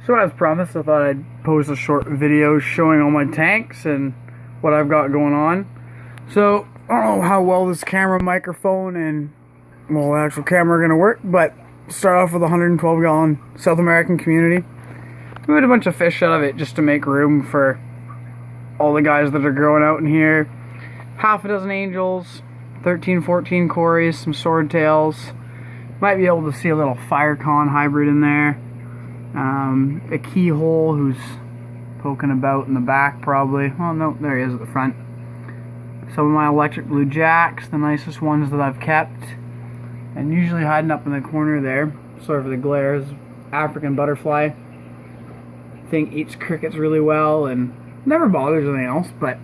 So as promised, I thought I'd post a short video showing all my tanks and what I've got going on. So, I don't know how well this camera, microphone, and well, the actual camera are going to work, but start off with a 112 gallon South American community. We made a bunch of fish out of it just to make room for all the guys that are growing out in here. Half a dozen angels, 13, 14 cories, some swordtails. Might be able to see a little Firecon hybrid in there. A keyhole who's poking about in the back probably. Oh no, there he is at the front. Some of my electric blue jacks, the nicest ones that I've kept. And usually hiding up in the corner there, sorry for the glare, is African butterfly. Thing eats crickets really well and never bothers anything else, but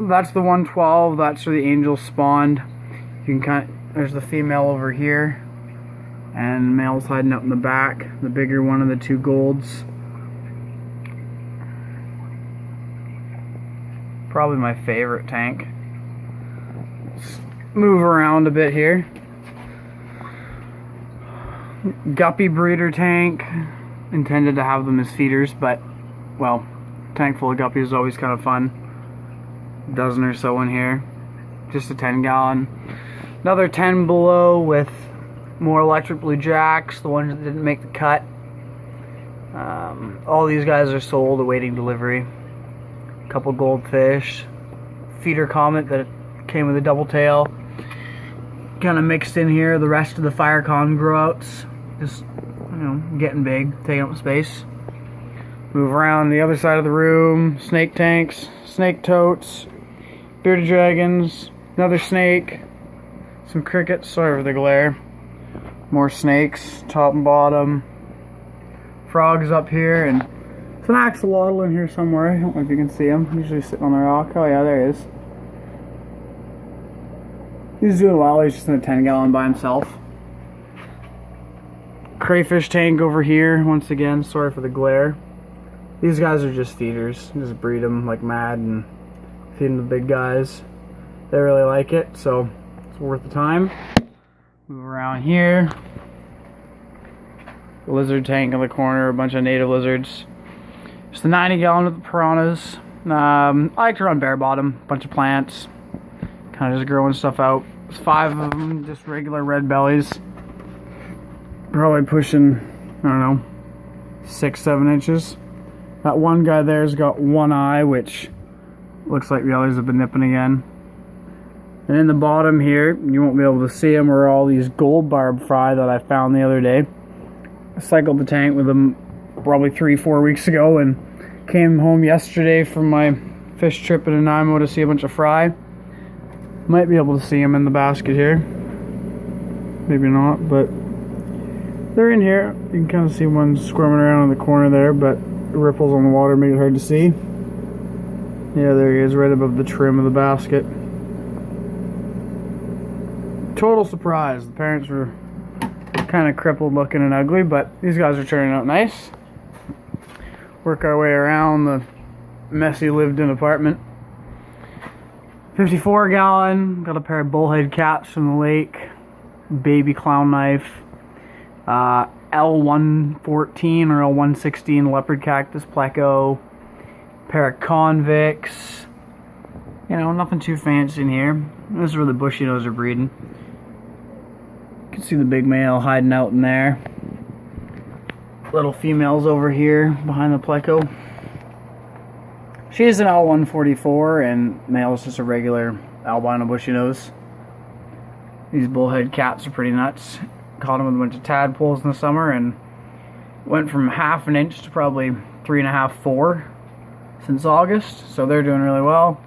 that's the 112, that's where the angels spawned. You can there's the female over here, and the male's hiding up in the back, the bigger one of the two golds. Probably my favorite tank. Let's move around a bit here. Guppy breeder tank. Intended to have them as feeders, but, well, tank full of guppies is always kind of fun. A dozen or so in here. Just a 10 gallon. Another 10 below with more electric blue jacks, the ones that didn't make the cut. All these guys are sold, awaiting delivery. A couple goldfish. Feeder comet that came with a double tail. Kind of mixed in here. The rest of the Firecon growouts. Just, you know, getting big, taking up space. Move around the other side of the room. Snake tanks, snake totes, bearded dragons, another snake, some crickets, sorry for the glare. More snakes, top and bottom. Frogs up here, and it's an axolotl in here somewhere. I don't know if you can see him. Usually sitting on the rock. Oh yeah, there he is. He's doing well. He's just in a 10 gallon by himself. Crayfish tank over here. Once again, sorry for the glare. These guys are just feeders. Just breed them like mad and feed them the big guys. They really like it, so it's worth the time. Move around here. Lizard tank in the corner, a bunch of native lizards. Just the 90 gallon with the piranhas. I like to run bare bottom, bunch of plants. Kind of just growing stuff out. There's 5 of them, just regular red bellies. Probably pushing, I don't know, 6-7 inches. That one guy there's got one eye, which looks like the others have been nipping again. And in the bottom here, you won't be able to see them, are all these gold barb fry that I found the other day. I cycled the tank with them probably 3-4 weeks ago and came home yesterday from my fish trip in Nanaimo to see a bunch of fry. Might be able to see them in the basket here. Maybe not, but they're in here. You can kind of see one squirming around in the corner there, but the ripples on the water make it hard to see. Yeah, there he is, right above the trim of the basket. Total surprise. The parents were kind of crippled looking and ugly, but these guys are turning out nice. Work our way around the messy lived-in apartment. 54 gallon. Got a pair of bullhead caps from the lake. Baby clown knife. L114 or L116 leopard cactus pleco. Pair of convicts. You know, nothing too fancy in here. This is where the bushy nose are breeding. You can see the big male hiding out in there. Little females over here behind the pleco. She is an L144 and male is just a regular albino bushy nose. These bullhead caps are pretty nuts. Caught them with a bunch of tadpoles in the summer and went from 1/2 inch to probably 3.5, 4 since August. So they're doing really well.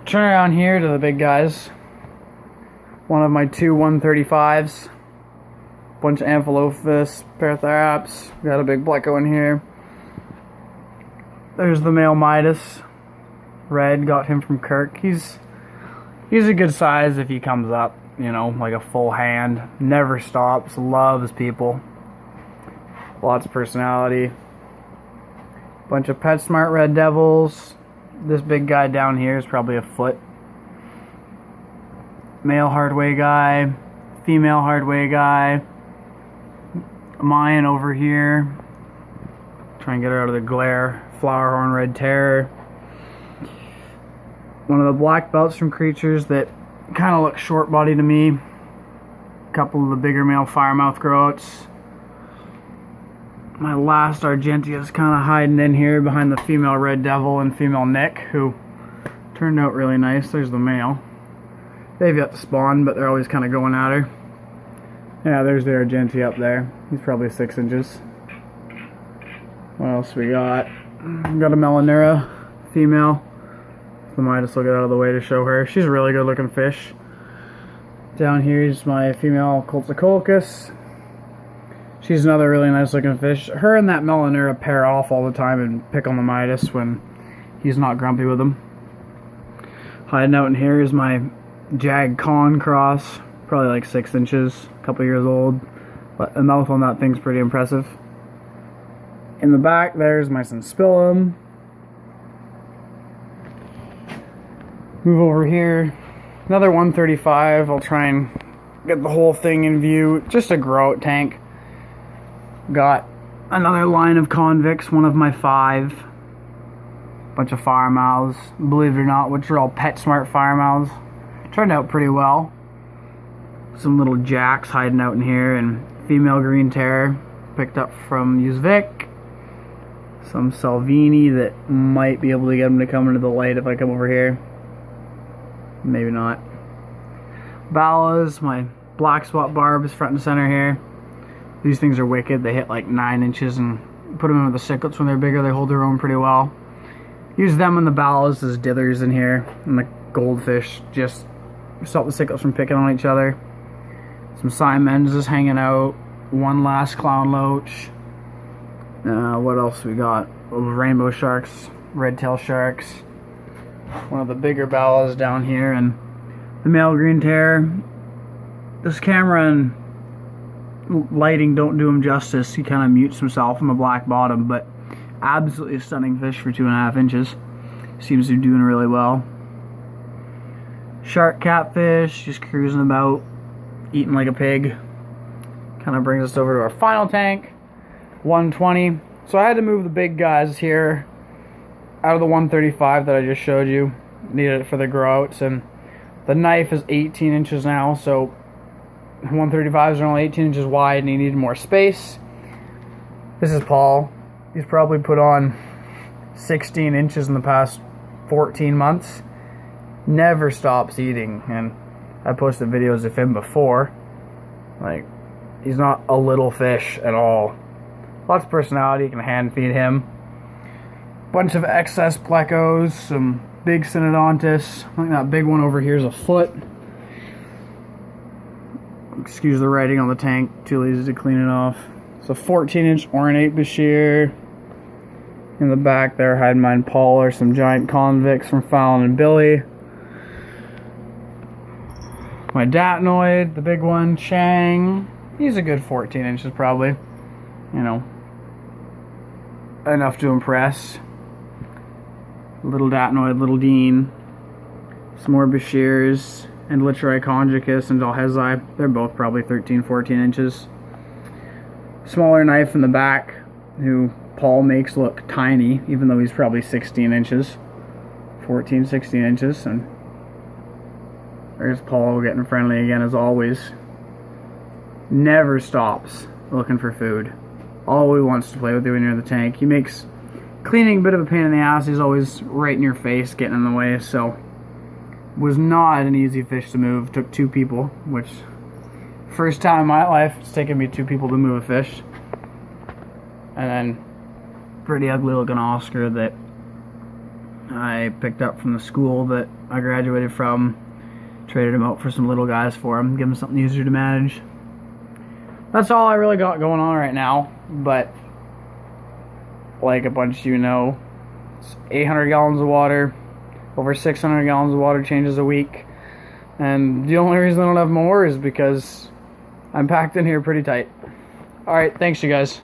Turn around here to the big guys. One of my 2 135s. Bunch of Amphilophus, Paratheraps. Got a big pleco in here. There's the male Midas. Red, got him from Kirk. He's a good size if he comes up, you know, like a full hand. Never stops, loves people. Lots of personality. Bunch of PetSmart Red Devils. This big guy down here is probably a foot. Male Hardway guy, female Hardway guy. Mayan over here. Try and get her out of the glare. Flowerhorn Red Terror. One of the black belts from creatures that kind of look short body to me. A couple of the bigger male firemouth groats. My last Argentia is kind of hiding in here behind the female Red Devil and female Nick, who turned out really nice. There's the male. They've yet to spawn, but they're always kind of going at her. Yeah, there's the Argentia up there. He's probably 6 inches. What else we got? We got a Melanura female. The Midas will get out of the way to show her. She's a really good looking fish. Down here is my female Colthocolchus. She's another really nice looking fish. Her and that Melanura pair off all the time and pick on the Midas when he's not grumpy with them. Hiding out in here is my Jag Con cross. Probably like 6 inches, a couple years old. But the mouth on that thing's pretty impressive. In the back there's my Synspillum. Move over here. Another 135. I'll try and get the whole thing in view. Just a grow-out tank. Got another line of convicts, one of my 5. Bunch of firemouths, believe it or not, which are all PetSmart firemouths. Turned out pretty well. Some little jacks hiding out in here, and female Green Terror picked up from Uzvik. Some Salvini that might be able to get them to come into the light if I come over here. Maybe not. Ballas, my black spot barb is front and center here. These things are wicked. They hit like 9 inches, and put them in with the cichlids when they're bigger. They hold their own pretty well. Use them and the ballas as dithers in here, and the goldfish just stop the cichlids from picking on each other. Some Simens hanging out. One last clown loach. What else we got? Rainbow sharks, red tail sharks. One of the bigger ballas down here, and the male Green Terror. This camera and lighting don't do him justice. He kind of mutes himself on the black bottom, but absolutely stunning fish for 2.5 inches. Seems to be doing really well. Shark catfish, just cruising about, eating like a pig. Kind of brings us over to our final tank, 120. So I had to move the big guys here out of the 135 that I just showed you. Needed it for the grow-outs, and the knife is 18 inches now, so 135s are only 18 inches wide, and he needed more space. This is Paul. He's probably put on 16 inches in the past 14 months. Never stops eating, and I posted videos of him before. Like, he's not a little fish at all. Lots of personality. You can hand feed him. Bunch of excess plecos, some big Synodontis. I think that big one over here is a foot. Excuse the writing on the tank, too lazy to clean it off. It's a 14-inch ornate Bashir. In the back there, hiding behind Paul, are some giant convicts from Fallon and Billy. My Datnoid, the big one, Chang. He's a good 14 inches probably. You know, enough to impress. Little Datnoid, little Dean. Some more Bashirs. And Littori conjicus and Dalhezi. They're both probably 13, 14 inches. Smaller knife in the back, who Paul makes look tiny, even though he's probably 16 inches. 14, 16 inches. And there's Paul getting friendly again as always. Never stops looking for food. Always wants to play with you when you're in the tank. He makes cleaning a bit of a pain in the ass. He's always right in your face, getting in the way, so was not an easy fish to move. Took 2 people, which first time in my life it's taken me 2 people to move a fish. And then pretty ugly looking Oscar that I picked up from the school that I graduated from. Traded him out for some little guys for him, give him something easier to manage. That's all I really got going on right now, but like a bunch of you know, it's 800 gallons of water, over 600 gallons of water changes a week, and the only reason I don't have more is because I'm packed in here pretty tight. Alright, thanks you guys.